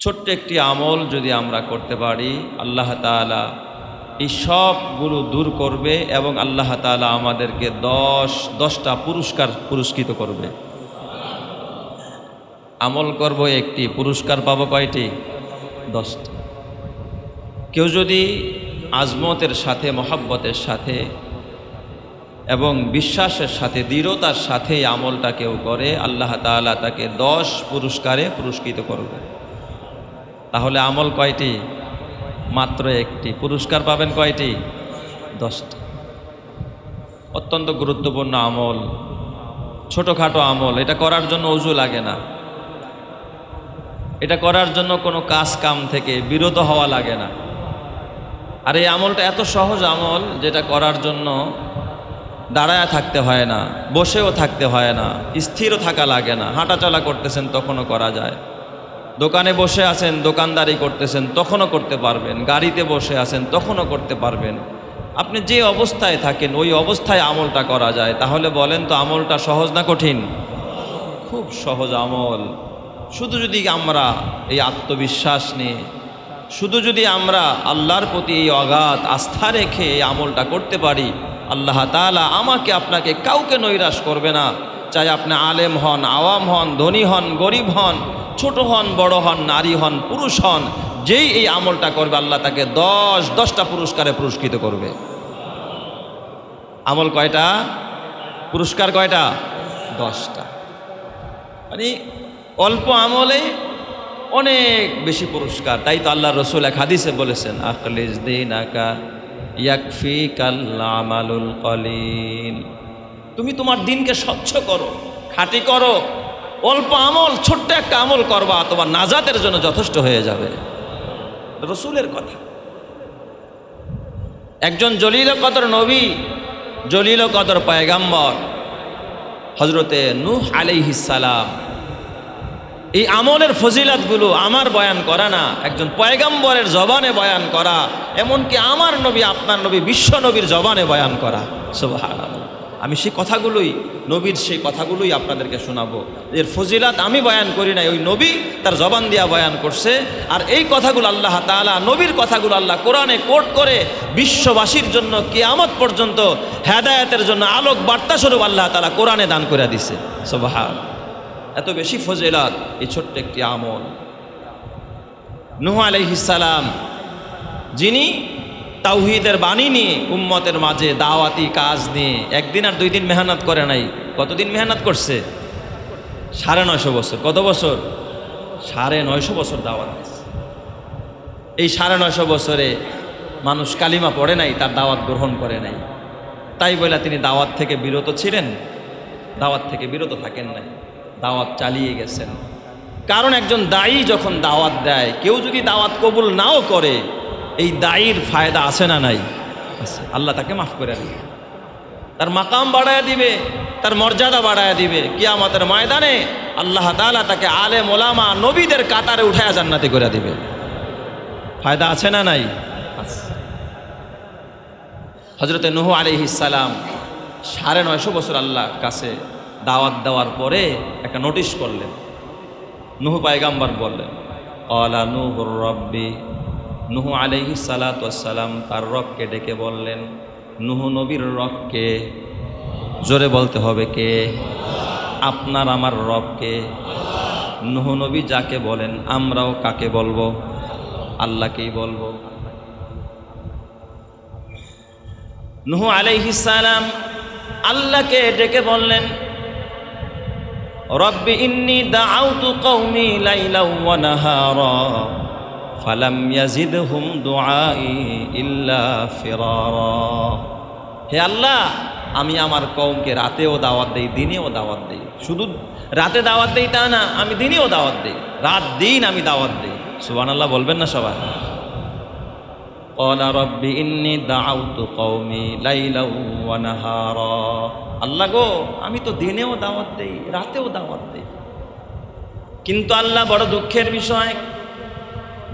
ছোট্ট একটি আমল যদি আমরা করতে পারি, আল্লাহ তাআলা এই সবগুলো দূর করবে এবং আল্লাহ তাআলা আমাদেরকে 10টা পুরস্কৃত করবে। আমল করব একটি, পুরস্কার পাবো কয়টি? 10টা। কেউ যদি আজমতের সাথে, মহব্বতের সাথে এবং বিশ্বাসের সাথে, দৃঢ়তার সাথে আমলটা কেউ করে, আল্লাহ তাআলা তাকে 10 পুরস্কারে পুরস্কৃত করবে। তাহলে আমল কয়টি? মাত্র একটি। পুরস্কার পাবেন কয়টি? 10টা। অত্যন্ত গুরুত্বপূর্ণ আমল, ছোটোখাটো আমল। এটা করার জন্য ওযু লাগে না, এটা করার জন্য কোনো কাজ কাম থেকে বিরত হওয়া লাগে না। আর এই আমলটা এত সহজ আমল, যেটা করার জন্য দাঁড়ায়া থাকতে হয় না, বসেও থাকতে হয় না, স্থিরও থাকা লাগে না। হাঁটাচলা করতেছেন তখনও করা যায়, দোকানে বসে আছেন, দোকানদারি করতেছেন তখনও করতে পারবেন, গাড়িতে বসে আছেন তখনও করতে পারবেন। আপনি যে অবস্থায় থাকেন ওই অবস্থায় আমলটা করা যায়। তাহলে বলেন তো আমলটা সহজ না কঠিন? খুব সহজ আমল। শুধু যদি আমরা এই আত্মবিশ্বাস নিয়ে, শুধু যদি আমরা আল্লাহর প্রতি এই অগাধ আস্থা রেখে এই আমলটা করতে পারি, আল্লাহ তাআলা আমাকে আপনাকে কাউকে নৈরাশ করবে না। চাই আপনি আলেম হন, আওয়াম হন, ধনী হন, গরিব হন, ছোট হন, বড় হন, নারী হন, পুরুষ হন, যেই এই আমলটা করবে আল্লাহ তাকে 10টা পুরস্কারে পুরস্কৃত করবে। আমল কয়টা? পুরস্কার কয়টা? 10টা। মানে অল্প আমলে অনেক বেশি পুরস্কার। তাই তো আল্লাহ রসুল এক হাদিসে বলেছেন, আখলিস দীনাকা ইয়াকফিকাল আমালুল কলিল। তুমি তোমার দিনকে স্বচ্ছ করো, খাঁটি করো। অল্প আমল, ছোট্ট একটা আমল করবা, তোমার নাজাতের জন্য যথেষ্ট হয়ে যাবে। রসুলের কথা। একজন জলিল কদর নবী, জলিল কদর পয়গাম্বর হযরতে নূহ আলাইহিস সালাম, এই আমলের ফজিলাতগুলো আমার বয়ান করা না, একজন পয়গাম্বরের জবানে বয়ান করা, এমনকি আমার নবী, আপনার নবী, বিশ্ব নবীর জবানে বয়ান করা। সুবহানাল্লাহ। আমি সেই কথাগুলোই, নবীর সেই কথাগুলোই আপনাদেরকে শোনাবো। এর ফজিলাত আমি বয়ান করি নাই, ওই নবী তার জবান দিয়া বয়ান করছে। আর এই কথাগুলো আল্লাহ তাআলা, নবীর কথাগুলো আল্লাহ কোরআনে কোট করে বিশ্ববাসীর জন্য কিয়ামত পর্যন্ত হেদায়েতের জন্য আলোক বার্তা স্বরূপ আল্লাহ তাআলা কোরআনে দান করে দিছে। সুবহানাল্লাহ। এত বেশি ফজিলাত এই ছোট্ট একটি আমল। নূহ আলাইহিস সালাম, যিনি তাওহীদের বাণী নিয়ে উম্মতের মাঝে দাওয়াতি কাজ নিয়ে একদিন আর 2 দিন মেহনত করে নাই। কতদিন মেহনত করছে? 950 বছর। কত বছর? 950 বছর দাওয়াত দিয়েছে। এই 950 বছরে মানুষ কালিমা পড়ে নাই, তার দাওয়াত গ্রহণ করে নাই। তাই বলে তিনি দাওয়াত থেকে বিরত ছিলেন? দাওয়াত থেকে বিরত থাকেন নাই, দাওয়াত চালিয়ে গেছেন। কারণ একজন দায়ী যখন দাওয়াত দেয়, কেউ যদি দাওয়াত কবুল নাও করে, এই দায়ীর ফায়দা আছে না নাই? আছে। আল্লাহ তাকে মাফ করে দিবে, তার মাকাম বাড়ায় দিবে, তার মর্যাদা বাড়ায় দিবে। কিয়ামতের ময়দানে আল্লাহ তাআলা তাকে আলেম ওলামা নবীদের কাতারে উঠায়া জান্নাতি করে দিবে। ফায়দা আছে না নাই? আছে। হযরতে নূহ আলাইহিস সালাম 950 বছর আল্লাহর কাছে দাওয়াত দেওয়ার পরে একটা নোটিশ করলেন। নূহ পয়গাম্বর বললেন, ক্বালা নূহুর রাব্বি। নূহ আলাইহিস সালাতু ওয়াস সালাম তার রবকে ডেকে বললেন, নূহ নবীর রবকে, জোরে বলতে হবে কে? আপনার আমার রবকে। নূহ নবী যাকে বলেন, আমরাও কাকে বলবো? আল্লাহকেই বলবো। নূহ আলাইহিস সালাম আল্লাহকে ডেকে বললেন, রব্বি ইন্নী দাআউতু কওমি লাইলাও ওয়া নাহারা ফালাম ইয়াজিদহুম দুআই ইল্লা ফিরারা। হে আল্লাহ, আমি আমার কওমকে রাতেও দাওয়াত দেই, দিনেও দাওয়াত দেই। শুধু রাতে দাওয়াত দেই তা না, আমি দিনেও দাওয়াত দেই, রাত দিন আমি দাওয়াত দেই। সুবহানাল্লাহ বলবেন না সবাই? ক্বালা রব্বি ইন্নী দাআউতু কওমি লাইলাও ওয়া নাহারা। আল্লাহ গো, আমি তো দিনেও দাওয়াত দেই, রাতেও দাওয়াত দেই, কিন্তু আল্লাহ বড় দুঃখের বিষয়,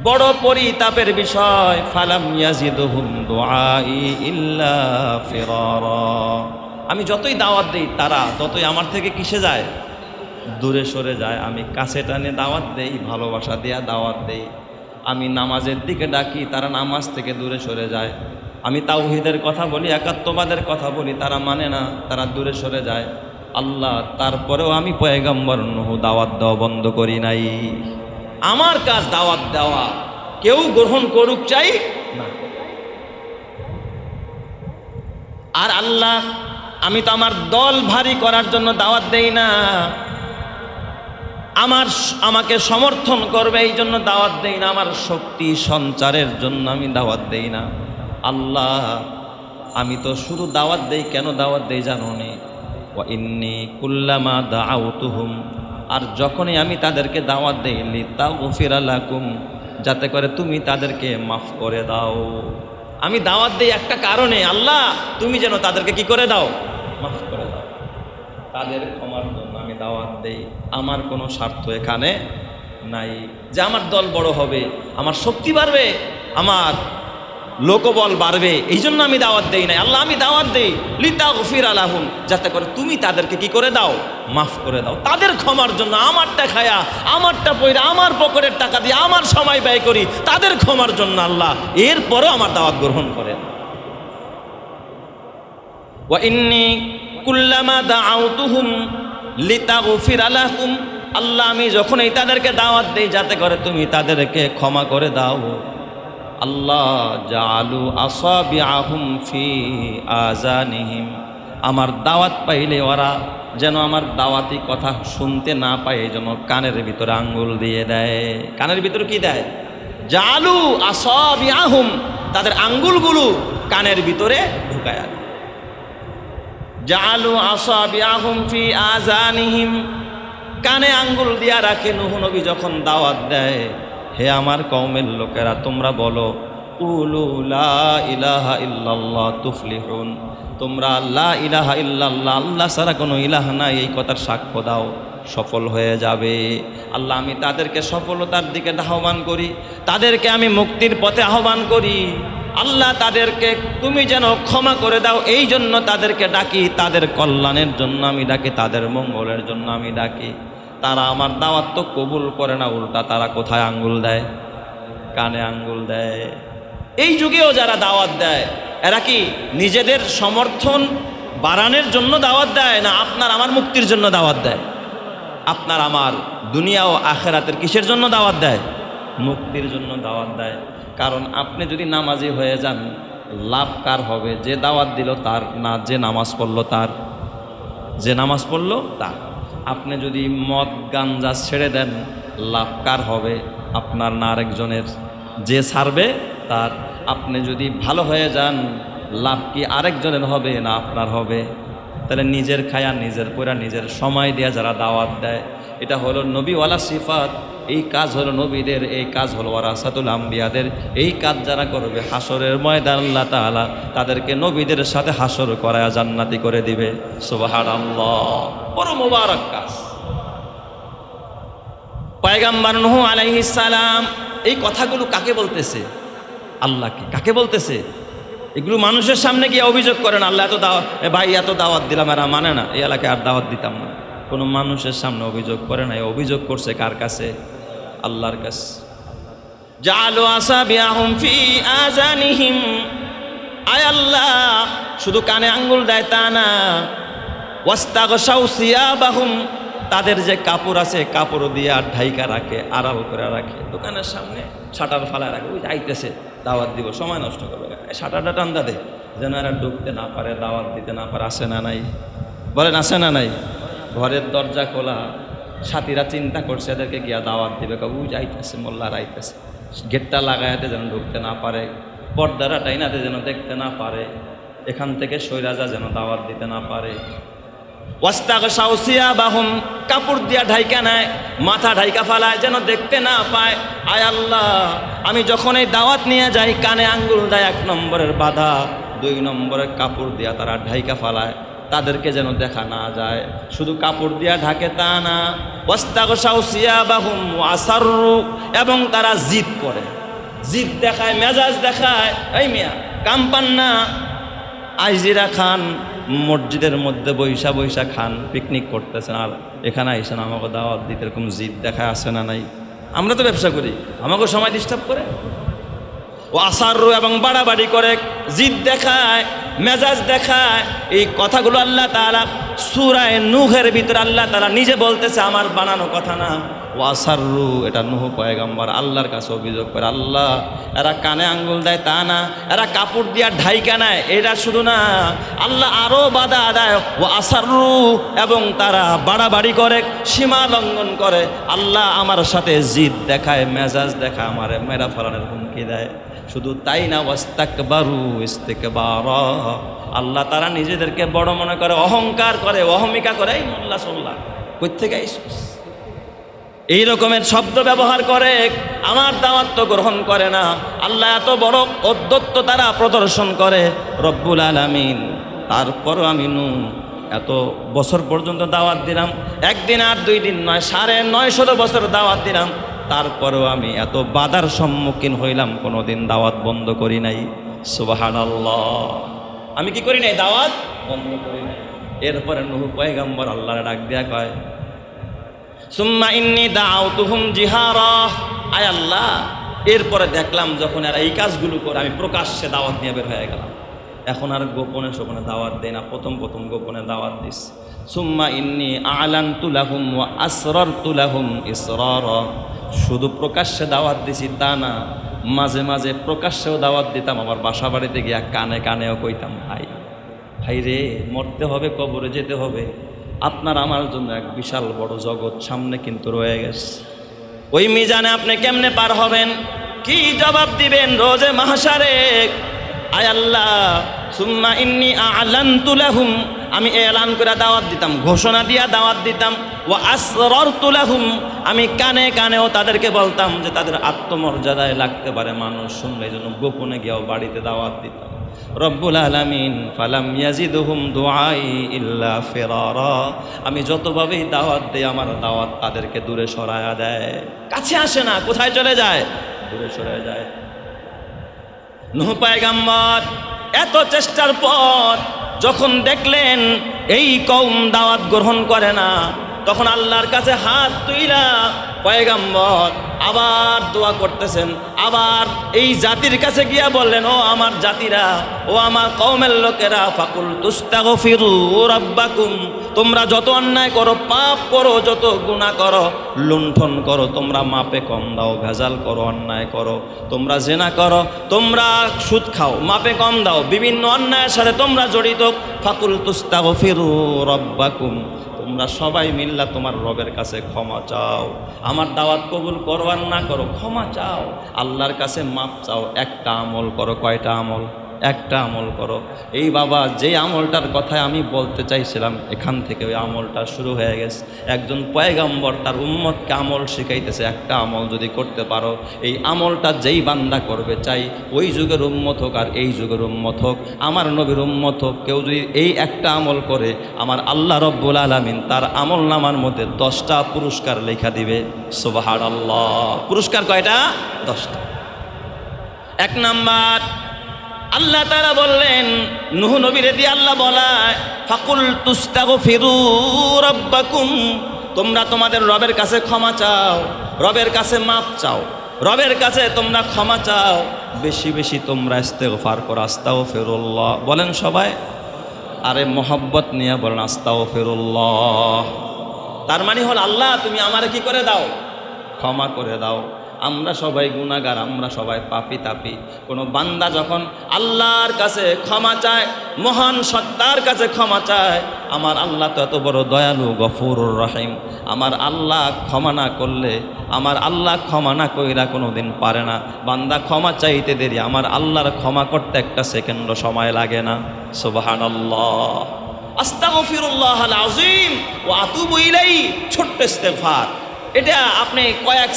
বড় পরিতাপের বিষয়, ফালাম ইয়াজিদহুম দুআই ইল্লা ফিরারা। আমি যতই দাওয়াত দেই তারা ততই আমার থেকে কিসে যায়? দূরে সরে যায়, আমি কাছে টানে দাওয়াত দেই, ভালোবাসা দেয়া দাওয়াত দেই। আমি নামাজের দিকে ডাকি, তারা নামাজ থেকে দূরে সরে যায়। আমি তাওহীদের কথা বলি, একাত্মবাদের কথা বলি, তারা মানে না, তারা দূরে সরে যায়। আল্লাহ, তারপরেও আমি পয়গম্বর নূহ দাওয়াত দেওয়া বন্ধ করি নাই। আমার কাজ দাওয়াত দেওয়া, কেউ গ্রহণ করুক চাই না। আর আল্লাহ, আমি তো আমার দল ভারী করার জন্য দাওয়াত দেই না, আমাকে সমর্থন করবে এই জন্য দাওয়াত দেই না, আমার শক্তি সঞ্চারের জন্য আমি দাওয়াত দেই না। আল্লাহ, আমি তো শুধু দাওয়াত দেই, কেন দাওয়াত দেই জানো নি? ওয়া ইন্নী কুল্লামা দাআউতুহুম, আর যখনই আমি তাদেরকে দাওয়াত দেই, লিতাগফিরা লাকুম, যাতে করে তুমি তাদেরকে মাফ করে দাও। আমি দাওয়াত দেই একটা কারণে, আল্লাহ তুমি যেন তাদেরকে কি করে দাও, মাফ করে দাও। তাদের ক্ষমার জন্য আমি দাওয়াত দেই। আমার কোনো স্বার্থ এখানে নাই যে আমার দল বড় হবে, আমার শক্তি বাড়বে, আমার লোকবল বাড়বে, এই জন্য আমি দাওয়াত দেই নাই। আল্লাহ, আমি দাওয়াত দেই লিতাগফিরা লাহুম, যাতে করে তুমি তাদেরকে কি করে দাও, মাফ করে দাও। তাদের ক্ষমার জন্য, আমারটা খায়া, আমারটা পয়রা, আমার পকেটের টাকা দিয়ে, আমার সময় ব্যয় করি তাদের ক্ষমার জন্য আল্লাহ, এরপরও আমার দাওয়াত গ্রহণ করেন। ওয়া ইন্নী কুল্লামা দাআউতুহুম লিতাগফিরা লাহুম, আল্লাহ আমি যখনই তাদেরকে দাওয়াত দেই যাতে করে তুমি তাদেরকে ক্ষমা করে দাও। আল্লাহ, জাআলু আসাবিআহুম ফি আযানিহিম, আমার দাওয়াত পাইলে ওরা যেন আমার দাওয়াতি কথা শুনতে না পায়, এই জন্য কানের ভিতরে আঙ্গুল দিয়ে দেয়। কানের ভিতরে কি দেয়? জাআলু আসাবিআহুম, তাদের আঙ্গুলগুলো কানের ভিতরে ঢুকায়। জাআলু আসাবিআহুম ফি আযানিহিম, কানে আঙ্গুল দিয়া রাখে। নূহ নবী যখন দাওয়াত দেয়, হে আমার কওমের লোকেরা, তোমরা বলো কুলু লা ইলাহা ইল্লাল্লাহ তুফলিহুন, তোমরা লা ইলাহা ইল্লাল্লাহ, আল্লাহ ছাড়া কোনো ইলাহ নাই, এই কথার সাক্ষ্য দাও, সফল হয়ে যাবে। আল্লাহ, আমি তাদেরকে সফলতার দিকে আহ্বান করি, তাদেরকে আমি মুক্তির পথে আহ্বান করি। আল্লাহ, তাদেরকে তুমি যেন ক্ষমা করে দাও, এই জন্য তাদেরকে ডাকি, তাদের কল্যাণের জন্য আমি ডাকি, তাদের মঙ্গলের জন্য আমি ডাকি। তারা আমার দাওয়াত তো কবুল করে না, উল্টা তারা কোথায় আঙ্গুল দেয়? কানে আঙ্গুল দেয়। এই যুগেও যারা দাওয়াত দেয়, এরা কি নিজেদের সমর্থন বাড়ানোর জন্য দাওয়াত দেয়, না আপনার আমার মুক্তির জন্য দাওয়াত দেয়? আপনার আমার দুনিয়া ও আখেরাতের কিসের জন্য দাওয়াত দেয়? মুক্তির জন্য দাওয়াত দেয়। কারণ আপনি যদি নামাজি হয়ে যান, লাভ কার হবে? যে দাওয়াত দিল তার না, যে নামাজ পড়লো তার, যে নামাজ পড়লো তার। আপনি যদি মদ গাঞ্জা ছেড়ে দেন, লাভ কার হবে? আপনার না আরেকজনের। যে ছাড়বে তার। আপনি যদি ভালো হয়ে যান, লাভ কি আরেকজনের হবে না আপনার হবে? তাহলে নিজের খায়া, নিজের পয়রা, নিজের সময় দিয়ে যারা দাওয়াত দেয়, এটা হলো নবীওয়ালা সিফাত। এই কাজ হলো নবীদের, এই কাজ হলো ওয়ারাসাতুল আম্বিয়াদের। এই কাজ যারা করবে, হাসরের ময়দান আল্লাহ তাআলা তাদেরকে নবীদের সাথে হাসর করায় জান্নাতি করে দিবে। সুবহানাল্লাহ, বড় মোবারক কাজ। পয়গম্বর নূহ আলাইহিস সালাম এই কথাগুলো কাকে বলতেছে? আল্লাহকে। কাকে বলতেছে? এগুলো মানুষের সামনে গিয়ে অভিযোগ করেন, আল্লাহ এত দাওয়াত, ভাই এত দাওয়াত দিলাম, এরা মানে না, এই এলাকায় আর দাওয়াত দিতাম না। কোনো মানুষের সামনে অভিযোগ করে না, অভিযোগ করছে কার কাছে? আল্লাহর কাছে। জাআলু আসাবিআহুম ফি আযানিহিম, আয় আল্লাহ, শুধু কানে আঙ্গুল দেয় তা না, ওয়াস্তাগশাউ সিয়াবাহুম, তাদের যে কাপড় আছে কাপড় দিয়ে আর ঢাইকা রাখে, আড়াল করে রাখে। দোকানের সামনে শাটার ফালা রাখে, ওই আইতেছে দাওয়াত দিব, সময় নষ্ট করবে, শাটারটা টান্দা দে যেন এরা ঢুকতে না পারে, দাওয়াত দিতে না পারে। আসে না নাই? বলেন আসে না নাই? ঘরের দরজা খোলা, সাথীরা চিন্তা করছে এদেরকে গিয়া দাওয়াত দিবে, ওই যাইতেছে, মোল্লার আইতেছে, গেটটা লাগাইতে যেন ঢুকতে না পারে, পর্দারা টাইনাতে যেন দেখতে না পারে, এখান থেকে সৈরাজা যেন দাওয়াত দিতে না পারে। ওয়াস্তাগশাউ সিয়াবাহুম, কাপড় দিয়া ঢাইকা নেয়, মাথা ঢাইকা ফালায় যেন দেখতে না পায়। আয় আল্লাহ, আমি যখন এই দাওয়াত নিয়ে যাই, কানে আঙ্গুল দেয় 1 নম্বরের বাধা, 2 নম্বরের কাপড় দিয়া তারা ঢাইকা ফালায়, তাদেরকে যেন দেখা না যায়। শুধু কাপড় দিয়া ঢাকে তা না, ওয়াস্তাগশাউ সিয়াবাহুম ওয়া আসাররু, এবং তারা জিদ করে, জিদ দেখায়, মেজাজ দেখায়। এই মিয়া কাম পান না, আইজিরা খান, মসজিদের মধ্যে বৈশা বৈশা খান, পিকনিক করতেছেন, আর এখানে আইসেন আমাকে দাওয়াত দিতে, এরকম জিদ দেখা আসে না নাই? আমরা তো ব্যবসা করি, আমাকে সময় ডিস্টার্ব করে। ও আসারু এবং বাড়াবাড়ি করে, জিদ দেখায়, মেজাজ দেখায়। এই কথাগুলো আল্লাহ তাআলা সূরা নূহের ভিতরে আল্লাহ তাআলা নিজে বলতেছে, আমার বানানো কথা না। ও আসারু, এটা নূহ পয়গম্বর আল্লাহর কাছে অভিযোগ করে, আল্লাহ এরা কানে আঙ্গুল দেয় তা না, এরা কাপড় দিয়া ঢাইকা নেয় এটা শুধু না, আল্লাহ আরও বাধা দেয়। ও আসারু, এবং তারা বাড়াবাড়ি করে, সীমা লঙ্ঘন করে। আল্লাহ আমার সাথে জিদ দেখায়, মেজাজ দেখায়, আমার মেরা ফলানোর হুমকি দেয়। শুধু তাই না, ওয়াস্তাকবারু ইস্তিকবারা, আল্লাহ তারা নিজেদেরকে বড় মনে করে, অহংকার করে, অহমিকা করে। এই মোল্লা সোল্লা কই থেকে আইছিস, এই রকমের শব্দ ব্যবহার করে, আমার দাওয়াত তো গ্রহণ করে না। আল্লাহ এত বড় অদ্যত্ত তারা প্রদর্শন করে রব্বুল আলামিন। তারপরও আমি এত বছর পর্যন্ত দাওয়াত দিলাম, একদিন আর 2 দিন নয়, 950 বছর দাওয়াত দিলাম, তারপরেও আমি এত বাধার সম্মুখীন হইলাম, কোনোদিন দাওয়াত বন্ধ করি নাই। সুবহানাল্লাহ, আমি কি করি নাই? দাওয়াত বন্ধ করি নাই। এরপরে নূহ পয়গম্বর আল্লাহর ডাক দিয়া কয়, সুম্মা ইন্নী দাআউতুহুম জিহারা, আয় আল্লাহ, এরপরে দেখলাম যখন এরা এই কাজগুলো করে, আমি প্রকাশ্যে দাওয়াত নিয়ে বের হয়ে গেলাম। এখন আর গোপনে সোপনে দাওয়াত দেয় না, প্রথম গোপনে দাওয়াত দিস। সুম্মা ইন্নী আ'লানতু লাহুম ওয়া আসরারতু লাহুম ইসরারা, শুধু প্রকাশ্যে দাওয়াত দিছি তা না, মাঝে মাঝে প্রকাশ্যেও দাওয়াত দিতাম। আমার বাসা বাড়িতে গিয়া কানে কানেও কইতাম, ভাই রে, মরতে হবে, কবরে যেতে হবে, আপনার আমার জন্য এক বিশাল বড় জগৎ সামনে কিন্তু রয়ে গেছে। ওই মিজানে আপনি কেমনে পার হবেন, কি জবাব দিবেন রোজে মাহশারে? আয় আল্লাহ, সুম্মা ইন্নী আ'লানতু লাহুম, আমি এলান করে দাওয়াত দিতাম, ঘোষণা দিয়া দাওয়াত দিতাম। ওয়া আসরারতু লাহুম, আমি কানে কানেও তাদেরকে বলতাম যে তাদের আত্মমর্যাদায় লাগতে পারে, মানুষ শুনলে, এই জন্য গোপনে গিয়েও বাড়িতে দাওয়াত দিতাম। রব্বুল আলামিন ফালাম ইয়াজিদুহুম দুআই ইল্লা ফিরারা, আমি যতভাবেই দাওয়াত দেই, আমার দাওয়াত তাদেরকে দূরে সরায়া দেয়, কাছে আসে না। কোথায় চলে যায়? দূরে সরে যায়। নূহ পয়গম্বর এত চেষ্টার পর যখন দেখলেন এই কওম দাওয়াত গ্রহণ করে না, তখন আল্লাহর কাছে হাত তুইলা পয়গম্বর আবার দোয়া করতেছেন। আবার এই জাতির কাছে গিয়া বললেন, ও আমার জাতিরা, ও আমার কওমের লোকেরা, ফাকুল তুস্তাগফিরু রাব্বাকুম, তোমরা যত অন্যায় করো, পাপ করো, যত গুনাহ করো, লুণ্ঠন করো, তোমরা মাপে কম দাও, ভেজাল করো, অন্যায় করো, তোমরা জেনা করো, তোমরা সুদ খাও, মাপে কম দাও, বিভিন্ন অন্যায়ের সাথে তোমরা জড়িত। ফাকুল তুস্তাগফিরু রাব্বাকুম, তোমরা সবাই মিল্লা তোমার রবের কাছে ক্ষমা চাও, আমার দাওয়াত কবুল করো আর না করো, ক্ষমা চাও, আল্লাহর কাছে মাপ চাও। একটা আমল করো। কয়টা আমল? একটা আমল করো। এই বাবা, যে আমলটার কথা আমি বলতে চাইছিলাম, এখান থেকে ওই আমলটা শুরু হয়ে গেছে। একজন পয়গম্বর তার উম্মতকে আমল শিখাইতেছে, একটা আমল যদি করতে পারো, এই আমলটা যেই বান্দা করবে, চাই ওই যুগের উম্মত হোক আর এই যুগের উম্মত হোক, আমার নবীর উম্মত হোক, কেউ যদি এই একটা আমল করে, আমার আল্লাহ রব্বুল আলামিন তার আমল নামার মধ্যে 10টা পুরস্কার লেখা দিবে। সুবহানাল্লাহ। পুরস্কার কয়টা? 10টা। 1 নাম্বার, আল্লাহ তাআলা বললেন, নূহ নবীরে দিয়ে আল্লাহ বলায়, ফাকুল তুস্তাগফিরু রাব্বাকুম, তোমরা তোমাদের রবের কাছে ক্ষমা চাও, রবের কাছে মাপ চাও, রবের কাছে তোমরা ক্ষমা চাও, বেশি বেশি তোমরা ইস্তেগফার করো। আস্তাগফিরুল্লাহ বলেন সবাই, আরে মোহাব্বত নিয়ে বলেন আস্তাগফিরুল্লাহ। তার মানে হল, আল্লাহ তুমি আমারে কি করে দাও? ক্ষমা করে দাও। আমরা সবাই গুনাহগার, আমরা সবাই পাপী তাপী। কোনো বান্দা যখন আল্লাহর কাছে ক্ষমা চায়, মহান সত্তার কাছে ক্ষমা চায়, আমার আল্লাহ তো এত বড় দয়ালু, গফুরুর রহিম, আমার আল্লাহ ক্ষমা না করলে, আমার আল্লাহ ক্ষমা না কইরা কোনো দিন পারে না। বান্দা ক্ষমা চাইতে দেরি, আমার আল্লাহর ক্ষমা করতে একটা সেকেন্ডও সময় লাগে না। সুবহানাল্লাহ। আস্তাগফিরুল্লাহাল আযীম ওয়া আতুবু ইলাইহি, ছোট্ট ইস্তেগফার, এটা আপনি কয়েক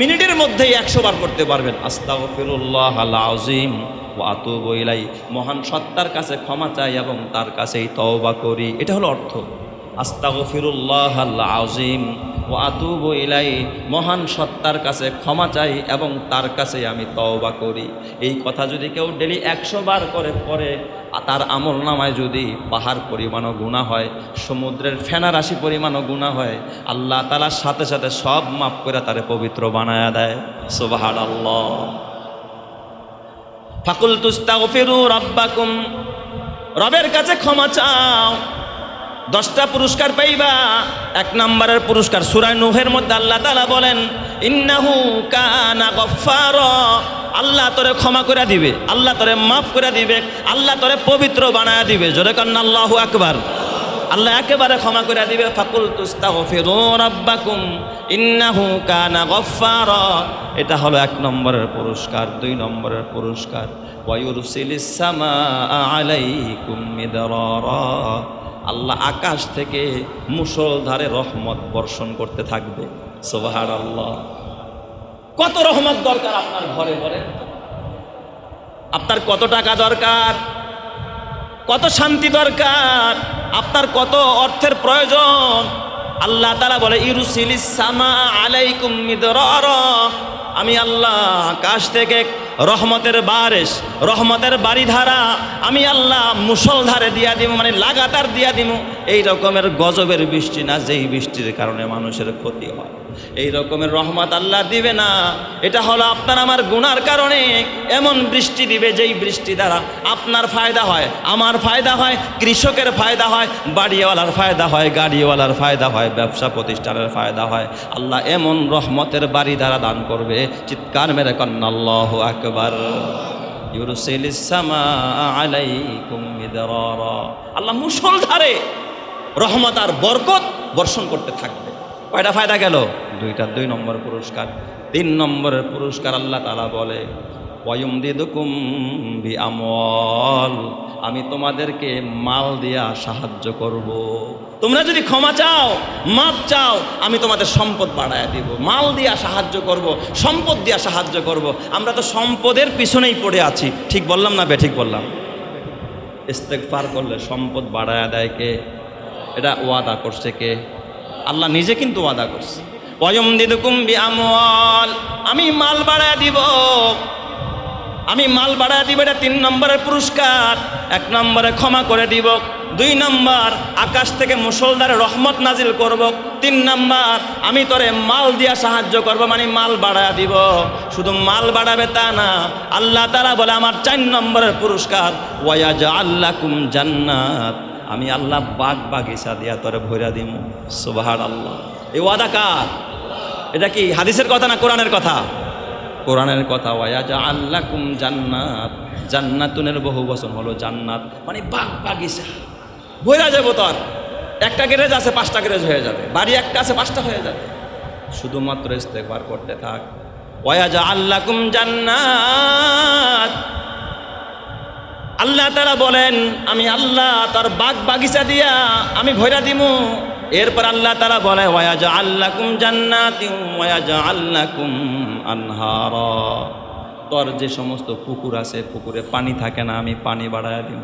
মিনিটের মধ্যেই 100 বার করতে পারবেন। আস্তাগফিরুল্লাহাল আযীম ওয়া আতুবু ইলাইহি, মহান সত্তার কাছে ক্ষমা চাই এবং তার কাছেই তওবা করি, এটা হলো অর্থ। আস্তাগফিরুল্লাহাল আযীম ওয়া আতুবু ইলাইহি, মহান সত্তার কাছে ক্ষমা চাই এবং তার কাছে আমি তওবা করি। এই কথা যদি কেউ ডেলি 100 বার করে পড়ে, তার আমল নামায় যদি পাহাড় পরিমাণও গুনাহ হয়, সমুদ্রের ফেনা রাশি পরিমাণও গুনাহ হয়, আল্লাহ তাআলার সাথে সাথে সব মাফ করে তারে পবিত্র বানায়া দেয়। সুবহানাল্লাহ। ফাকুলতু আস্তাগফিরু রাব্বাকুম, রবের কাছে ক্ষমা চাও। 10টা পুরস্কার পাইবা। 1 নম্বরের পুরস্কার সূরা নূহের মধ্যে আল্লাহ তাআলা বলেন, ইন্নাহু কানা গফফারা, আল্লাহ তোরে ক্ষমা করে দিবে, আল্লাহ তোরে মাফ করে দিবে, আল্লাহ তোরে পবিত্র বানায়া দিবে। জোরে কান্না আল্লাহু আকবার। আল্লাহ একেবারে ক্ষমা করে দিবে। ফাকুলতু আস্তাগফিরু রাব্বাকুম ইন্নাহু কানা গফফারা, এটা হলো 1 নম্বরের পুরস্কার। 2 নম্বরের পুরস্কার ওয়া ইউরসিলিস সামাআ আলাইকুম মিদরারা, আল্লাহ আকাশ থেকে মুষলধারে রহমত বর্ষণ করতে থাকবে। সুবহানাল্লাহ। কত রহমত দরকার আপনার ঘরে ঘরে? আপনার কত টাকা দরকার? কত শান্তি দরকার? আপনার কত অর্থের প্রয়োজন? আল্লাহ তাআলা বলে ইউরসিলিস সামাআ আলাইকুম মিদরারা, আমি আল্লাহ আকাশ থেকে রহমতের বারিশ, রহমতের বাড়িধারা আমি আল্লাহ মুষলধারে দিয়া দিব, মানে লাগাতার দিয়া দিব। এই রকমের গজবের বৃষ্টি না, যেই বৃষ্টির কারণে মানুষের ক্ষতি হয়। এই রকমের রহমত আল্লাহ দিবে না। এটা হলো আপনার আমার গুনার কারণে এমন বৃষ্টি দিবে, যেই বৃষ্টি দ্বারা আপনার ফায়দা হয়, আমার ফায়দা হয়, কৃষকের ফায়দা হয়, বাড়িওয়ালার ফায়দা হয়, গাড়িওয়ালার ফায়দা হয়, ব্যবসা প্রতিষ্ঠানের ফায়দা হয়। আল্লাহ এমন রহমতের বাড়ি দ্বারা দান করবে, চিৎকার মেরে কন্না আল্লাহু আকবার। ইউরসিলিস সামাআ আলাইকুম মিদরারা, আল্লাহ মুষলধারে রহমত আর বরকত বর্ষণ করতে থাকবে। কয়টা ফায়দা গেল? 2টা। 2 নম্বর পুরস্কার। 3 নম্বরের পুরস্কার আল্লাহ তাআলা বলে ওয়ায়ুমদিদুকুম বিআমওয়াল, আমি তোমাদেরকে মাল দিয়া সাহায্য করব। তোমরা যদি ক্ষমা চাও, মাপ চাও, আমি তোমাদের সম্পদ বাড়ায় দিব, মাল দিয়া সাহায্য করব, সম্পদ দিয়া সাহায্য করব। আমরা তো সম্পদের পিছনেই পড়ে আছি। ঠিক বললাম না বে? ঠিক বললাম। ইস্তেগফার করলে সম্পদ বাড়ায় দেয় কে? এটা ওয়াদা করছে কে? আল্লাহ নিজে কিন্তু ওয়াদা করছে। ওয়ায়ুমদিদুকুম বিআমওয়াল, আমি মাল বাড়ায় দিব, আমি মাল বাড়ায় দিব। এটা 3 নম্বরের পুরস্কার। 1 নম্বরে ক্ষমা করে দিব, 2 নম্বর আকাশ থেকে মুষলধারে রহমত নাজিল করব, 3 নম্বর আমি তোরে মাল দিয়া সাহায্য করব, মানে মাল বাড়ায় দিব। শুধু মাল বাড়াবে তা না, আল্লাহ তাআলা বলে আমার 4 নম্বরের পুরস্কার ওয়ায়াজআল লাকুম জান্নাত, আমি আল্লাহ বাগ বাগিচা দিয়া তোরে ভইরা দিব। সুবহানাল্লাহ। এই ওয়াদা কার? এটা কি হাদিসের কথা না কোরআনের কথা? কোরআনের কথা। ওয়ায়াজআল লাকুম জান্নাত, জান্নাতুনের বহু বচন হলো জান্নাত, মানে বাগ বাগিচা ভইরা যাবো। তোর একটা গ্যারেজ আছে, 5টা গ্যারেজ হয়ে যাবে, বাড়ি একটা আছে, 5টা হয়ে যাবে। শুধুমাত্র ইস্তেগফার করতে থাক। ওয়ায়াজআল লাকুম জান্নাত, আল্লাহ তাআলা বলেন আমি আল্লাহ তার বাগ বাগিচা দিয়া আমি ভইরা দিমু। এরপর আল্লাহ তাআলা বলে ওয়ায়াজআল লাকুম জান্নাতিন ওয়ায়াজআল লাকুম আনহারা, তোর যে সমস্ত পুকুর আছে, পুকুরে পানি থাকে না, আমি পানি বাড়ায়া দিব,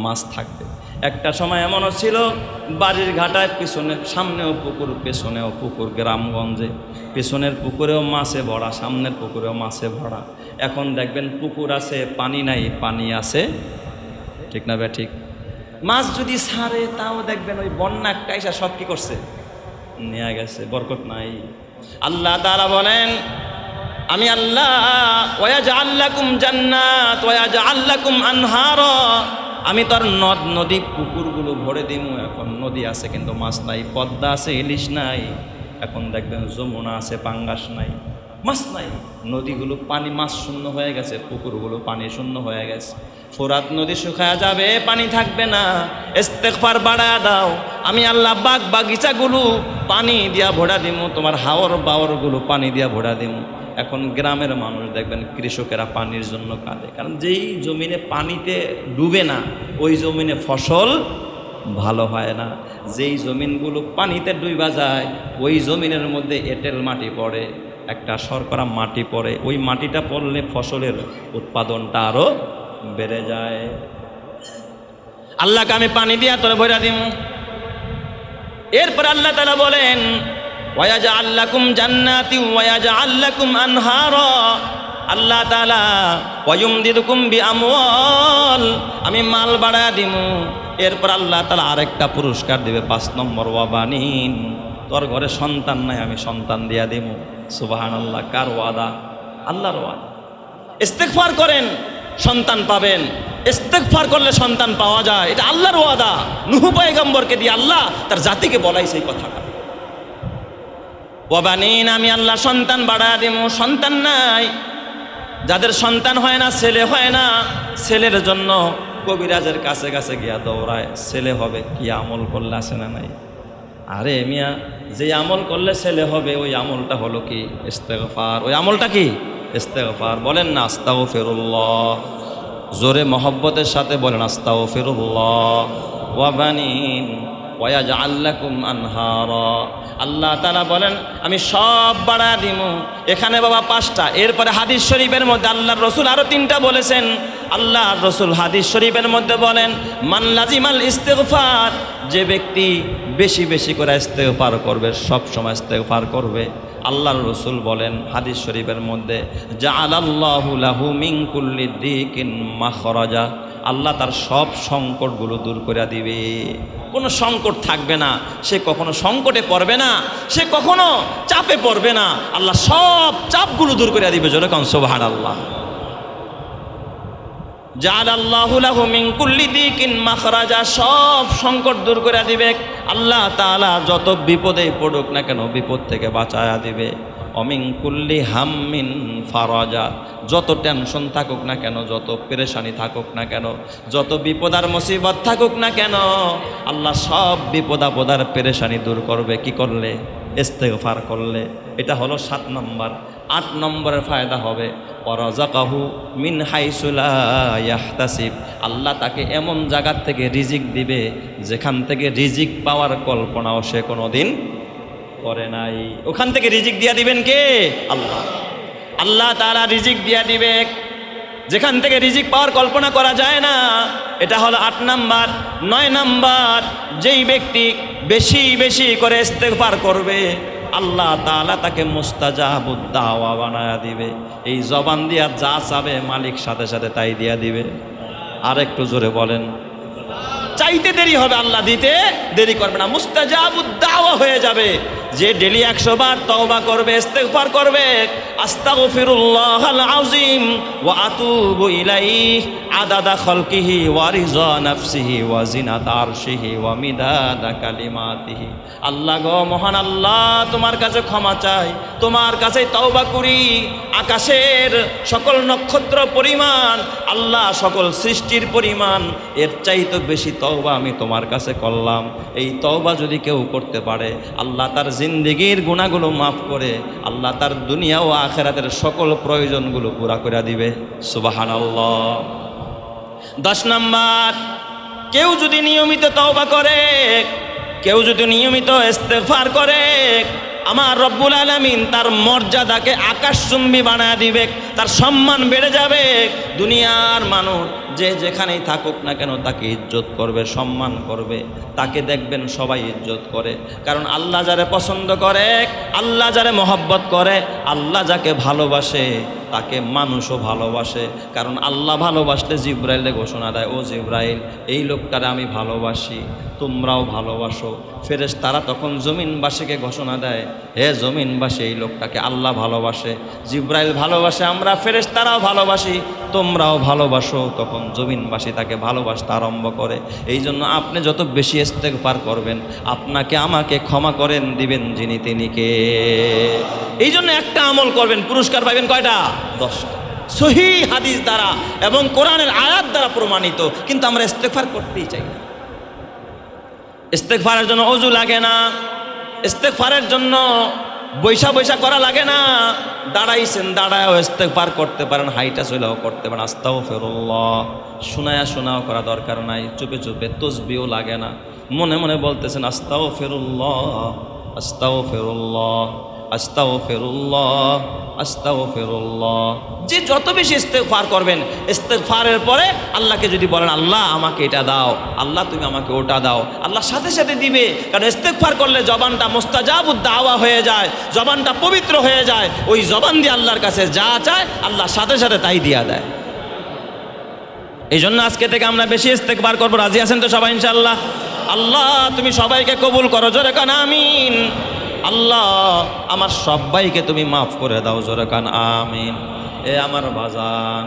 মাছ থাকবে। একটা সময় এমনও ছিল বাড়ির ঘাটায় পিছনে সামনেও পুকুর, পেছনেও পুকুর, গ্রামগঞ্জে পেছনের পুকুরেও মাছে ভরা, সামনের পুকুরেও মাছে ভরা। এখন দেখবেন পুকুর আছে, পানি নাই, পানি আছে। ঠিক না বে? ঠিক। মাছ যদি ছাড়ে তাও দেখবেন ওই বন্যা একটা এসে সব কি করছে, নিয়ে গেছে, বরকত নাই। আল্লাহ তাআলা বলেন আমি আল্লাহ ওয়ায়াজআল লাকুম জান্নাত ওয়ায়াজআল লাকুম আনহারা, আমি তোর নদ নদী পুকুরগুলো ভরে দিমু। এখন নদী আছে কিন্তু মাছ নাই, পদ্মা আছে ইলিশ নাই, এখন দেখবেন যমুনা আছে পাঙ্গাস নাই, মাছ নাই। নদীগুলো পানি মাছ শূন্য হয়ে গেছে, পুকুরগুলো পানি শূন্য হয়ে গেছে। ফোরাত নদী শুকায়া যাবে, পানি থাকবে না। ইস্তেগফার বাড়ায়া দাও, আমি আল্লাহ বাগ বাগিচাগুলো পানি দিয়া ভরা দিমু, তোমার হাওর বাওরগুলো পানি দিয়া ভরা দিমু। এখন গ্রামের মানুষ দেখবেন কৃষকেরা পানির জন্য কাঁদে, কারণ যেই জমিনে পানিতে ডুবে না ওই জমিনে ফসল ভালো হয় না। যেই জমিনগুলো পানিতে ডুইবা যায় ওই জমিনের মধ্যে এঁটেল মাটি পড়ে, একটা শর্করা মাটি পড়ে, ওই মাটিটা পড়লে ফসলের উৎপাদনটা আরো বেড়ে যায়। আল্লাহকে আমি পানি দিয়া তোরে ভরা দিমু। এরপর আল্লাহ তাআলা বলেন ওয়ায়াজআল লাকুম জান্নাতিন ওয়ায়াজআল লাকুম আনহারা, আল্লাহ তাআলা ওয়ায়ুমদিদুকুম বিআমওয়াল, আমি মাল বাড়ায়া দিমু। এরপর আল্লাহ তাআলা আরেকটা পুরস্কার দিবে, 5 নম্বর ওয়াবানিন, তোর ঘরে সন্তান নাই আমি সন্তান দিয়া দিমু। সুবহানাল্লাহ। কার ওয়াদা? আল্লাহর ওয়াদা। ইস্তেগফার করেন সন্তান পাবেন, ইস্তেগফার করলে সন্তান পাওয়া যায়, এটা আল্লাহর ওয়াদা। নূহ পয়গম্বরকে দিয়ে আল্লাহ তার জাতিকে বলাইছে এই কথাটা। ওয়াবানিন, আমি আল্লাহ সন্তান বাড়ায়া দিমু। সন্তান নাই, যাদের সন্তান হয় না, ছেলে হয় না, ছেলের জন্য কবিরাজের কাছে কাছে গিয়া দৌড়ায়, ছেলে হবে। কি আমল করলে আছে না নাই? আরে মিয়া, যে আমল করলে ছেলে হবে ওই আমলটা হলো কি? ইস্তেগফার। ওই আমলটা কি? ইস্তেগফার। বলেন না আস্তাগফিরুল্লাহ, জোরে মহব্বতের সাথে বলেন আস্তাগফিরুল্লাহ। ওয়াবানিন ওয়ায়াজআল লাকুম আনহারা, আল্লাহ তাআলা বলেন আমি সব বাড়া দিমু। এখানে বাবা 5টা। এরপরে হাদিস শরীফের মধ্যে আল্লাহর রসুল আরো 3টা বলেছেন। আল্লাহর রসুল হাদিস শরীফের মধ্যে বলেন মান লাজিমাল ইস্তেগফার, যে ব্যক্তি বেশি বেশি করে ইস্তেগফার করবে, সব সময় ইস্তেগফার করবে, আল্লাহর রসুল বলেন হাদিস শরীফের মধ্যে জাআলাল্লাহু লাহু মিন কুল্লি দিকিন মাখরাজা, আল্লাহ তার সব সংকটগুলো দূর করে দিবে। কোনো সংকট থাকবে না, সে কখনো সংকটে পড়বে না, সে কখনো চাপে পড়বে না, আল্লাহ সব চাপগুলো দূর করে দিবে। জোরে কোন সুবহানাল্লাহ। জাআলাল্লাহু লাহু মিন কুল্লি দিকিন মাখরাজা, সব সংকট দূর করে দিবে আল্লাহ তাআলা। যত বিপদে পড়ুক না কেন বিপদ থেকে বাঁচায়া দিবে। অমিন কুল্লি হাম্মিন ফারাজা, যত টেনশন থাকুক না কেন, যত পেরেশানি থাকুক না কেন, যত বিপদ আর মুসিবত থাকুক না কেন, আল্লাহ সব বিপদ আপদ আর পেরেশানি দূর করবে। কি করলে? ইস্তেগফার করলে। এটা হলো 7 নম্বর। 8 নম্বরের ফায়দা হবে ওয়ারাযাকাহু মিন হাইসু লা ইয়াহতাসিব, আল্লাহ তাকে এমন জায়গার থেকে রিজিক দিবে যেখান থেকে রিজিক পাওয়ার কল্পনাও সে কোনোদিন করে নাই। ওখান থেকে রিজিক দিয়া দিবেন কে? আল্লাহ। আল্লাহ তাআলা রিজিক দিয়া দিবে যেখান থেকে রিজিক পাওয়ার কল্পনা করা যায় না। এটা হলো 8 নাম্বার। 9 নাম্বার, যেই ব্যক্তি বেশি বেশি করে ইস্তেগফার করবে আল্লাহ তাআলা তাকে মুস্তাজাবুদ দাওয়া বানায়া দিবে। এই জবান দিয়া যা চাবে মালিক সাথে সাথে তাই দিয়া দিবে। আর একটু জোরে বলেন। চাইতে দেরি হবে, আল্লাহ দিতে দেরি করবে না, মুস্তাজাবুদ দাওয়া হয়ে যাবে। যে ডেলি 100 বার তওবা করবে, ইস্তেগফার করবে, আস্তাগফিরুল্লাহাল আযীম ওয়া আতুবু ইলাইহি আদাদা খালকিহি ওয়া রিজা নাফসিহি ওয়া জিনাতা আরশিহি ওয়া মিদাদা কালিমাতিহি। আল্লাহ গো মহান আল্লাহ, তোমার কাছে ক্ষমা চাই, তোমার কাছে তওবা করি। আকাশের সকল নক্ষত্র পরিমাণ, আল্লাহ সকল সৃষ্টির পরিমাণ, এর চাইতে বেশি তওবা আমি তোমার কাছে করলাম। এই তওবা যদি কেউ করতে পারে আল্লাহ তার জিন্দেগির গুনাহগুলো মাফ করে আল্লাহ তার দুনিয়া ও আখিরাতের সকল প্রয়োজনগুলো পুরা করে দিবে। সুবহানাল্লাহ। 10 নাম্বার, কেউ যদি নিয়মিত তওবা করে, কেউ যদি নিয়মিত ইস্তেগফার করে, আমার রব্বুল আলামিন তার মর্যাদাকে আকাশচুম্বী বানায় দিবে, তার সম্মান বেড়ে যাবে। দুনিয়ার মানুষ যে যেখানেই থাকুক না কেন তাকে ইজ্জত করবে, সম্মান করবে, তাকে দেখবেন সবাই ইজ্জত করে। কারণ আল্লাহ যারে পছন্দ করে, আল্লাহ যারে মহব্বত করে, আল্লাহ যাকে ভালোবাসে তাকে মানুষও ভালোবাসে। কারণ আল্লাহ ভালোবাসলে জিব্রাইলে ঘোষণা দেয়, ও জিব্রাইল এই লোকটারে আমি ভালোবাসি, তোমরাও ভালোবাসো। ফেরেশতারা তখন জমিনবাসীকে ঘোষণা দেয়, হে জমিনবাসী এই লোকটাকে আল্লাহ ভালোবাসে, জিব্রাইল ভালোবাসে, আমরা ফেরেশতারাও ভালোবাসি, তোমরাও ভালোবাসো। তখন জমিনবাসী তাকে ভালোবাসতে আরম্ভ করে। এই জন্য আপনি যত বেশি ইস্তেগফার করবেন আপনাকে আমাকে ক্ষমা করেন দিবেন যিনি তিনি কে। এই জন্য একটা আমল করবেন, পুরস্কার পাবেন কয়টা? 10টা। সহিহ হাদিস দ্বারা এবং কোরআনের আয়াত দ্বারা প্রমাণিত। কিন্তু আমরা ইস্তেগফার করতেই চাই না। ইস্তেগফারের জন্য ওযু লাগে না, ইস্তেগফারের জন্য বৈশা বৈশা করা লাগে না। দাঁড়াইছেন, দাঁড়ায়ও ইস্তেগফার করতে পারেন, হাইটা চলেও করতে পারেন। আস্তাগফিরুল্লাহ শোনায়া শোনাও করা দরকার নাই, চুপে চুপে তসবিহও লাগে না, মনে মনে বলতেছেন আস্তাগফিরুল্লাহ আস্তাগফিরুল্লাহ আস্তাগফিরুল্লাহ, আস্তাগফিরুল্লাহ। যে যত বেশি ইস্তেগফার করবেন, ইস্তেগফারের পরে আল্লাহকে যদি বলেন আল্লাহ আমাকে এটা দাও, আল্লাহ তুমি আমাকে ওটা দাও, আল্লাহ সাথে সাথে দিবে। কারণ ইস্তেগফার করলে জবানটা মুস্তাজাবুদ দাওয়া হয়ে যায়, জবানটা পবিত্র হয়ে যায়। ওই জবান দিয়ে আল্লাহর কাছে যা চায় আল্লাহ সাথে সাথে তাই দিয়া দেয়। এই জন্য আজকে থেকে আমরা বেশি ইস্তেগফার করবো। রাজি আছেন তো সবাই ইনশাআল্লাহ? আল্লাহ তুমি সবাইকে কবুল করো, জোরে কান আমিন। আল্লাহ আমার সবাইকে তুমি মাফ করে দাও, জোরে কান আমিন। এ আমার বাজান,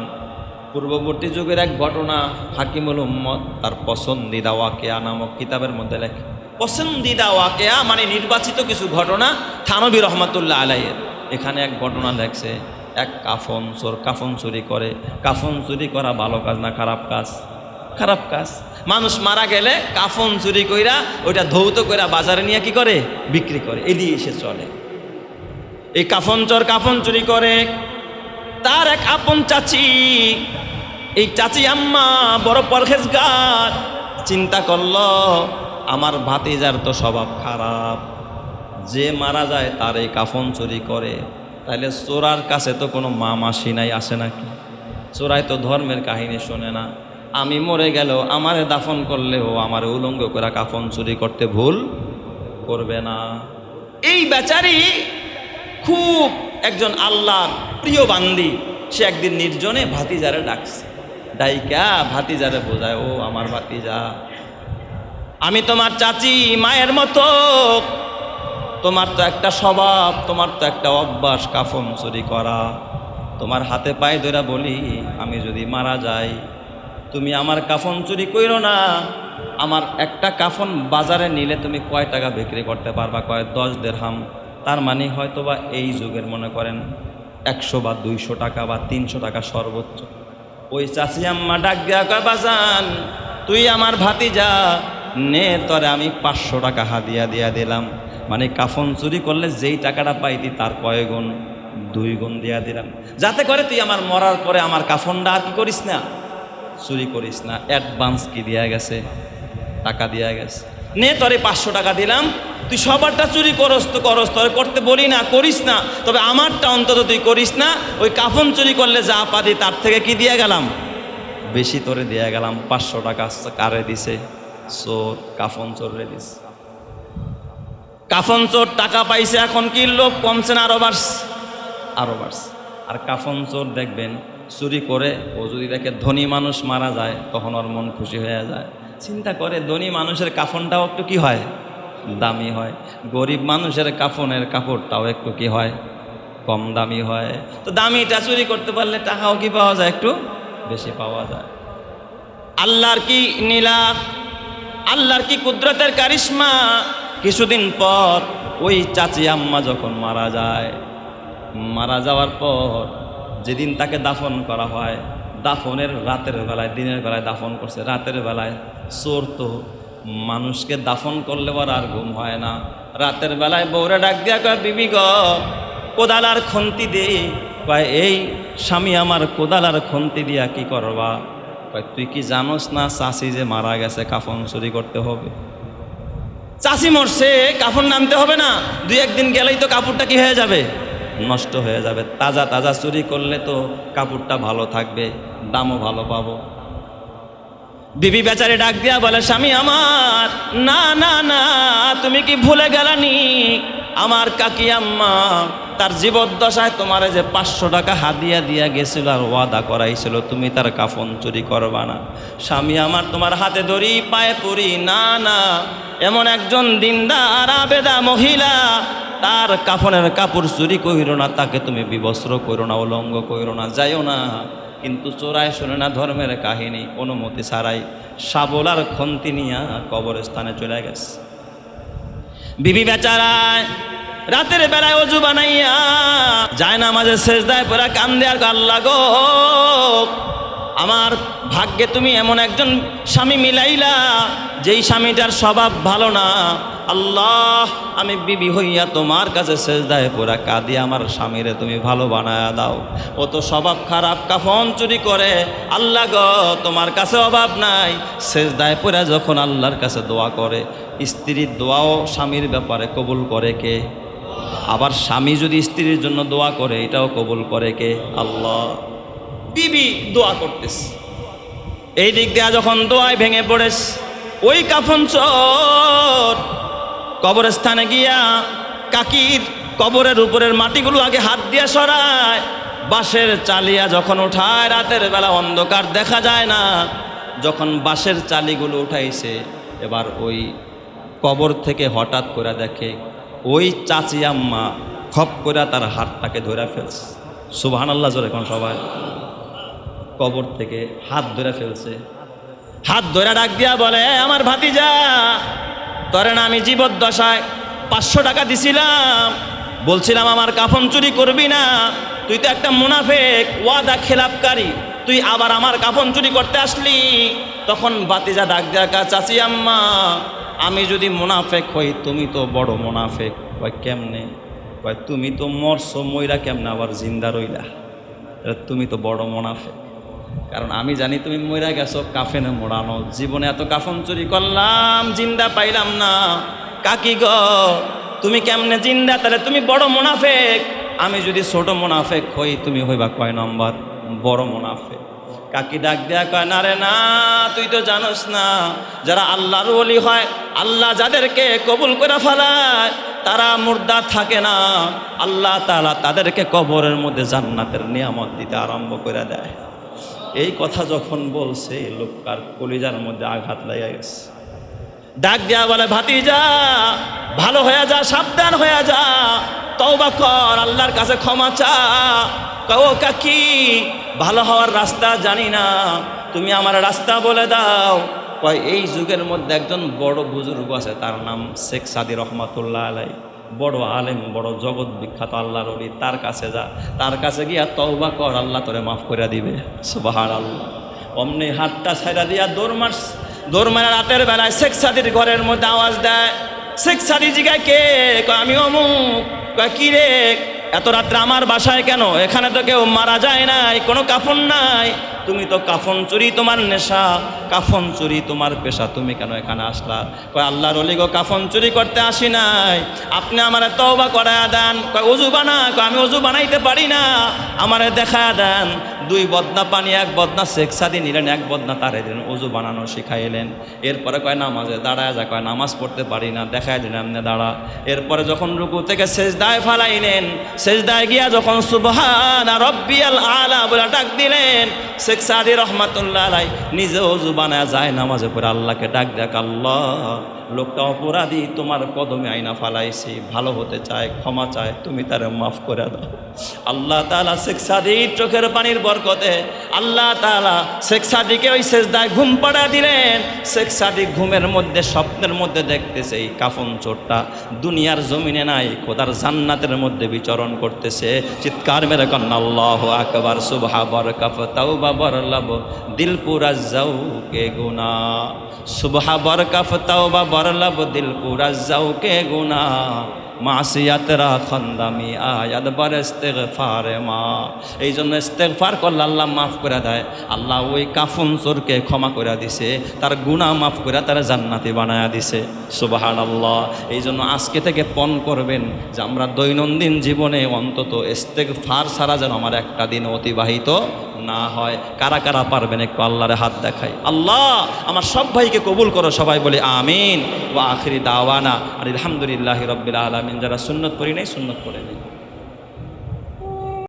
পূর্ববর্তী যুগের এক ঘটনা হাকিমুল উম্মত তার পছন্দিদা ওয়াকিয়া নামক কিতাবের মধ্যে লেখে। পছন্দিদা ওয়াকিয়া মানে নির্বাচিত কিছু ঘটনা, থানবী রহমাতুল্লাহ আলাইহির। এখানে এক ঘটনা লেখছে, এক কাফন চোর কাফন চুরি করে। কাফন চুরি করা ভালো কাজ না খারাপ কাজ? খারাপ কাজ। মানুষ মারা গেলে কাফন চুরি কইরা ওইটা ধৌত কইরা বাজারে নিয়ে কি করে? বিক্রি করে। এদিকে এসে চলে। এই কাফন চোর কাফন চুরি করে। তার এক আপন চাচি, এই চাচি আম্মা বড় পরহেজগার, চিন্তা করলো আমার ভাতিজার তো স্বভাব খারাপ, যে মারা যায় তার এই কাফন চুরি করে, তাহলে চোরার কাছে তো কোনো মা মাসি নাই, আসে নাকি? চোরাই তো ধর্মের কাহিনী শোনে না। আমি মরে গেল আমারে দাফন করলেও আমার উলঙ্গ করে কাফন চুরি করতে ভুল করবে না। এই বেচারি খুব একজন আল্লাহর প্রিয় বান্দি, সে একদিন নির্জনে ভাতিজারে ডাকছে। ডাইকা ভাতিজারে বোঝায়, ও আমার ভাতিজা, আমি তোমার চাচি মায়ের মতো, তোমার তো একটা স্বভাব, তোমার তো একটা অভ্যাস কাফন চুরি করা। তোমার হাতে পায়ে ধরে বলি, আমি যদি মারা যাই তুমি আমার কাফন চুরি কইরো না। আমার একটা কাফন বাজারে নিলে তুমি কয় টাকা বিক্রি করতে পারবা? কয় 10 দিরহাম। তার মানে হয়তো বা এই যুগের মনে করেন 100 বা 200 টাকা বা 300 টাকা সর্বোচ্চ। ওই চাচি আম্মা ডাক দেয়া কয়, বাজান তুই আমার ভাতিজা, নে তরে আমি 500 টাকা হাদিয়া দিয়া দিলাম। মানে কাফন চুরি করলে যেই টাকাটা পাইতি তার কয় গুণ? 2 গুণ দিয়া দিলাম, যাতে করে তুই আমার মরার পরে আমার কাফনটা আর কি করিস না, চুরি করিস না। অ্যাডভান্স কি দিয়া গেছে? টাকা দিয়া গেছে। নে তরে 500 টাকা দিলাম, তুই সবারটা চুরি করস তো করস, তোর করতে বলি না, করিস না, তবে আমারটা অন্তত তুই করিস না। ওই কাফন চুরি করলে যা পাতি তার থেকে কি দিয়ে গেলাম? বেশি তোরে দিয়ে গেলাম। 500 টাকা কারে দিছে? চোর, কাফন চোরে দিছে। কাফন চোর টাকা পাইছে, এখন কি লোভ কমছে না আরো বাড়ছে? আরো বাড়ছে। আর কাফন চোর দেখবেন চুরি করে ও যদি দেখে ধনী মানুষ মারা যায় তখন ওর মন খুশি হয়ে যায়। চিন্তা করে ধনী মানুষের কাফনটাও একটু কি হয়? দামি হয়। গরিব মানুষের কাফনের কাপড়টাও একটু কি হয়? কম দামি হয়। তো দামিটা চুরি করতে পারলে টাকাও কি পাওয়া যায়? একটু বেশি পাওয়া যায়। আল্লাহর কি নীলা, আল্লাহর কি কুদরতের কারিশমা। কিছুদিন পর ওই চাচি আম্মা যখন মারা যায়, মারা যাওয়ার পর যেদিন তাকে দাফন করা হয়, দাফনের রাতের বেলায়, দিনের বেলায় দাফন করছে, রাতের বেলায় চোর তো মানুষকে দাফন করলে আর ঘুম হয় না। রাতের বেলায় বউরে ডাক দিয়া কয়, বিবি গ কোদাল আর খন্তি দে। কয় এই স্বামী আমার কোদাল আর খন্তি দিয়া কি করবা? কয় তুই কি জানোস না চাচি যে মারা গেছে কাফন চুরি করতে হবে? চাচি মরছে, কাফন নামতে হবে না? 2-1 দিন গেলেই তো কাপড়টা কি হয়ে যাবে? নষ্ট হয়ে যাবে। তাজা তাজা চুরি করলে তো কাপড়টা ভালো থাকবে, দামও ভালো পাবো। বিবি বেচারে ডাক দিয়া বলে, স্বামী আমার, না না না, তুমি কি ভুলে গেলানি আমার কাকি আম্মা তার জীবদ্দশায় তোমারে যে 500 টাকা হাদিয়া দিয়া গেছিল আর ওয়াদা করাইছিল তুমি তার কাফন চুরি করবা না। স্বামী আমার, তোমার হাতে ধরি পায়ে পড়ি, না না, এমন একজন দিনদার আবেদা মহিলা, তার কাফনের কাপড় চুরি কইরো না, তাকে তুমি বিবস্ত্র করো না, উলঙ্গ কইরো না, যাইও না। কিন্তু চোরায় শোনে না ধর্মের কাহিনী, অনুমতি ছাড়াই শাবল আর খন্তি নিয়া কবরস্থানে চলে গেছে। বিবি বেচারায় রাতের বেলায় অজু বানাইয়া যায় না, মাঝে সেজদায় পড়া কান্দে আর আল্লাহ গো, আমার ভাগ্যে তুমি এমন একজন স্বামী মিলাইলা যেই স্বামীটার স্বভাব ভালো না। আল্লাহ, আমি বিবি হইয়া তোমার কাছে সেজদায় পড়া কাঁদি, আমার স্বামীরে তুমি ভালো বানায়া দাও। ও তো স্বভাব খারাপ, কাফন চুরি করে। আল্লাহ গো, তোমার কাছে অভাব নাই। সেজদায় পড়া যখন আল্লাহর কাছে দোয়া করে, স্ত্রীর দোয়াও স্বামীর ব্যাপারে কবুল করে কে? আবার স্বামী যদি স্ত্রীর জন্য দোয়া করে এটাও কবুল করে কে? আল্লাহ। বিবি দোয়া করতেছে, এই দিক দিয়ে যখন দোয়ায় ভেঙে পড়েস, ওই কাফনচোর কবরস্থানে গিয়া কাকির কবরের উপরের মাটিগুলো আগে হাত দিয়ে সরায়, বাঁশের চালিয়া যখন উঠায়, রাতের বেলা অন্ধকার দেখা যায় না, যখন বাঁশের চালিগুলো উঠাইছে, এবার ওই কবর থেকে হঠাৎ করে দেখে ওই চাচি আম্মা খপ করে তার হাতটাকে ধরে ফেলছে। সুবহানাল্লাহ জোরে কোন সবাই। কবর থেকে হাত ধরে ফেলছে, হাত ধরে ডাক দিয়া বলে, আমার ভাতিজা, তোরে না আমি জীবদ্দশায় 500 টাকা দিছিলাম, বলছিলাম আমার কাফন চুরি করবি না, তুই তো একটা মুনাফেক, ওয়াদা খেলাপকারী, তুই আবার আমার কাফন চুরি করতে আসলি। তখন ভাতিজা ডাক দিয়া কা, চাচি আম্মা, আমি যদি মুনাফেক হই, তুমি তো বড় মুনাফেক। কয় কেমনে? কয় তুমি তো মরছো, মইরা কেমনে আবার জিন্দা রইলা? তুমি তো বড় মুনাফেক, কারণ আমি জানি তুমি মইরা গেছো কাফেনে মোড়ানো, জীবনে এত কাফন চুরি করলাম, জিন্দা পাইলাম না। কাকি গো, তুমি কেমনে জিন্দা? তাহলে তুমি বড় মুনাফেক। আমি যদি ছোট মুনাফেক হই, তুমি হইবা কয় নম্বর? বড় মুনাফেক। কাকি ডাক দেয়া কয়, না রে না, তুই তো জানোস না, যারা আল্লাহর ওলি হয়, আল্লাহ যাদেরকে কবুল করে ফেলায়, তারা মুর্দা থাকে না, আল্লাহ তাআলা তাদেরকে কবরের মধ্যে জান্নাতের নিয়ামত দিতে আরম্ভ করে দেয়। এই কথা যখন বলছে, লোকটার কলিজার মধ্যে আঘাত লেগে গেছে। ডাক দেয়া বলে, ভাতিজা ভালো হয়ে যা, সাবধান হয়ে যা, তওবা কর, আল্লাহর কাছে ক্ষমা চা। ও কাকি, ভালো হওয়ার রাস্তা জানি না, তুমি আমার রাস্তা বলে দাও। কয় এই যুগের মধ্যে একজন বড় বুজুর্গ আছে, তার নাম শেখ সাদি রহমাতুল্লাহ আলাই, বড় আলেম, বড় জগৎ বিখ্যাত আল্লাহর ওলি, তার কাছে যা, তার কাছে গিয়া তওবা কর, আল্লাহ তোরে মাফ করে দিবে। সুবহানাল্লাহ। অমনি হাতটা ছাইড়া দিয়া দৌড় মারা রাতের বেলায় শেখ সাদির ঘরের মধ্যে আওয়াজ দেয়। শেখ সাদি জিগায়, কে? কয় আমি অমুক। কয় কি রে, এত রাত্রে আমার বাসায় কেন? এখানে তো কেউ মারা যায় নাই, কোনো কাফন নাই, তুমি তো কাফন চুরি তোমার নেশা, কাফন চুরি তোমার পেশা, তুমি কেন এখানে আসলা? কয় আল্লাহর ওলি গো, কাফন চুরি করতে আসি নাই, আপনি আমারে তওবা করায়া দেন। কয় ওযু বানা। কয় আমি ওযু বানাইতে পারি না, আমারে দেখায়া দেন। 2 বদনা পানি, 1 বদনা শেখ সাদি নিলেন, 1 বদনা তারে দিলেন, ওযু বানানো শিখাইলেন। এরপরে কয় নামাজে দাঁড়ায় যা, কয় নামাজ পড়তে পারি না, দেখায় দিলেন এমনি দাঁড়া। এরপরে যখন রুকু থেকে সেজদায় ফালাইলেন, সেজদায় গিয়া যখন সুবহানা রাব্বিয়াল আলা বলে ডাক দিলেন, শেখ সাদি রহমাতুল্লাহ আলাই নিজে ওযু বানায় যায় নামাজে পড়ে আল্লাহকে ডাক দেখ, আল্লাহ লোকটা অপরাধী, তোমার কদমে আইনা ফালাইছি, ভালো হতে চায়, ক্ষমা চায়, তুমি তারে মাফ করে দাও। আল্লাহ তাআলা শেখ সাদির চোখের পানির বরকতে আল্লাহ তাআলা শেখ সাদিকে ওই সেজদায় ঘুম পাড়া দিলেন। শেখ সাদি ঘুমের মধ্যে, স্বপ্নের মধ্যে দেখতেছে এই কাফন চোরটা দুনিয়ার জমিনে নাই, খোদার জান্নাতের মধ্যে বিচরণ করতেছে। চিৎকার মেরে কন্না আল্লাহু আকবার। সুবহা বরকাফ তাওবা বরলাব দিল পুরা যাও কে গুনা, সুবহা বরকাফ তাওবা বরলাব দিল পুরা যাও কে গুনা, মাসিয়াত রাখন দামি আয়াত বার ইস্তেগফার মা। এই জন্য ইস্তেগফার করলে আল্লাহ মাফ করে দেয়। আল্লাহ ওই কাফন চোরকে ক্ষমা করে দিছে, তার গুনাহ মাফ করে তার জান্নাতি বানায়া দিছে। সুবহানাল্লাহ। এই জন্য আজকে থেকে পণ করবেন যে আমরা দৈনন্দিন জীবনে অন্তত ইস্তেগফার ছাড়া যেন আমার একটা দিন অতিবাহিত না হয়। কারা কারা পারবেন একটু আল্লাহরে হাত দেখাই। আল্লাহ আমার সব ভাইকে কবুল করো, সবাই বলে আমিন। ওয়া আখিরি দাওয়ানা আলহামদুলিল্লাহি রাব্বিল আলামিন। যারা সুন্নত পড়ি নাই সুন্নত পড়ে নেই।